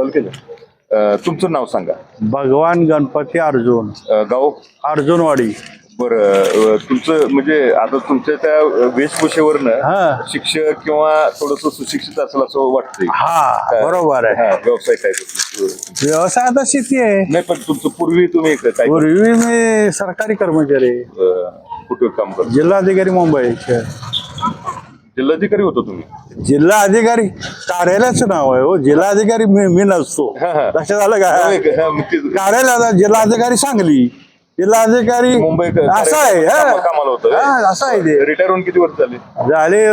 तालुक्यात तुमचं नाव सांगा. भगवान गणपती अर्जुन, गाव अर्जुनवाडी. बरं. तुमचं म्हणजे आता तुमच्या त्या वेशभूषेवरनं हा शिक्षक किंवा थोडस सुशिक्षित असेल असं वाटतंय. हा बरोबर आहे. व्यवसाय काय करतो? व्यवसाय आता शेती आहे. नाही, पण तुमचं पूर्वी तुम्ही काय करता? पूर्वी मी सरकारी कर्मचारी आहे. कुठे काम करता? जिल्हाधिकारी मुंबई. जिल्हाधिकारी होतो तुम्ही? जिल्हा अधिकारी कार्यालयाचं नाव आहे हो. जिल्हाधिकारी मी नसतो. लक्षात आलं का? कार्यालयाचा जिल्हाधिकारी सांगली, जिल्हाधिकारी मुंबई असं आहे. कामाला होतं. असं आहे ते. रिटायर होऊन किती वर्ष झाले? झाले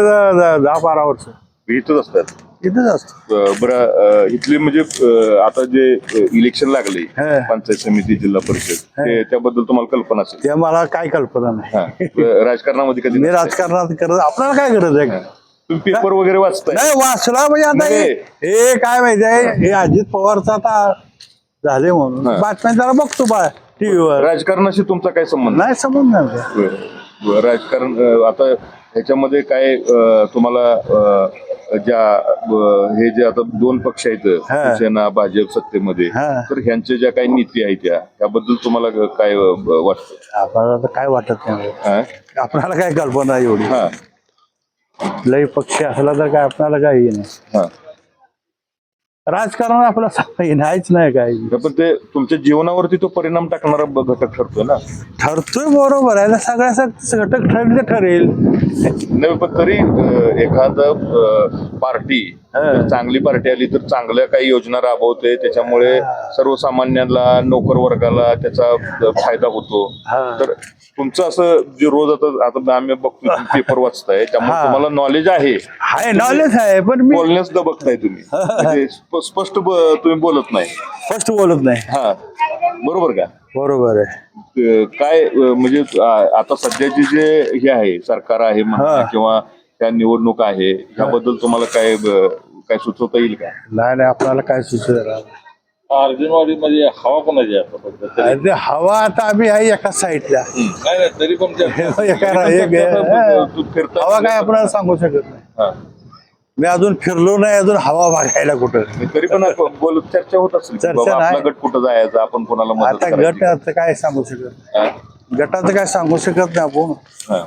10-12 वर्ष इथंच असतात. इथंच असतो. बरं. इथले म्हणजे आता जे इलेक्शन लागले पंचायत समिती जिल्हा परिषद त्याबद्दल तुम्हाला कल्पना असेल? ते मला काय कल्पना नाही. राजकारणामध्ये कधी मी राजकारणात करत आपल्याला काय गरज आहे? तुम्ही पेपर वगैरे वाचताय? नाही वाचला म्हणजे आता हे काय माहिती आहे, हे अजित पवारचा आता झाले म्हणून बातम्या जरा बघतो बा टीव्हीवर. राजकारणाशी तुमचा काय संबंध? नाही संबंध नाही. राजकारण आता ह्याच्यामध्ये काय तुम्हाला ज्या हे जे आता दोन पक्ष आहेत शिवसेना भाजप सत्तेमध्ये, तर ह्यांच्या ज्या काही नीती आहेत त्याबद्दल तुम्हाला काय वाटतं? आपल्याला तर काय वाटत नाही. आपल्याला काय कल्पना एवढी. लय पक्ष असला तर काय आपल्याला काही नाही. राजकारण आपल्याला नाहीच नाही काय. पण ते तुमच्या जीवनावरती तो परिणाम टाकणारा घटक ठरतोय ना? ठरतोय बरोबर आहे. सगळ्यासाठी घटक ठरले ठरेल. नाही, पण तरी एखादं पार्टी चांगली पार्टी आली तर चांगल्या काही योजना राबवते, त्याच्यामुळे सर्वसामान्यांना नोकर वर्गाला त्याचा फायदा होतो. तर तुमचं असं जे रोज आता आम्ही बघतो पेपर वाचताय, त्यामुळे तुम्हाला नॉलेज आहे. नॉलेज आहे, पण मी बोलण्यास दबकताय तुम्ही. म्हणजे स्पष्ट तुम्ही बोलत नाही. स्पष्ट बोलत नाही. बरोबर का? बरोबर आहे. काय म्हणजे आता सध्याचे जे हे आहे सरकार आहे म्हणा किंवा त्या निवडणूक आहे, ह्याबद्दल तुम्हाला काय सुचवता येईल का? नाही आपल्याला काय सुचेल. अर्जुनवाडीमध्ये हवा कोणाची आहे? हवा आता आम्ही आहे एका साईडला. नाही तरी पण हवा काय आपल्याला सांगू शकत नाही. मी अजून फिरलो नाही अजून हवा बघायला कुठं. तरी पण चर्चा होत असेल आपला गट कुठं जायचं, आपण कोणाला आता गटाचं काय सांगू शकत नाही. गटाचं काय सांगू शकत नाही आपण.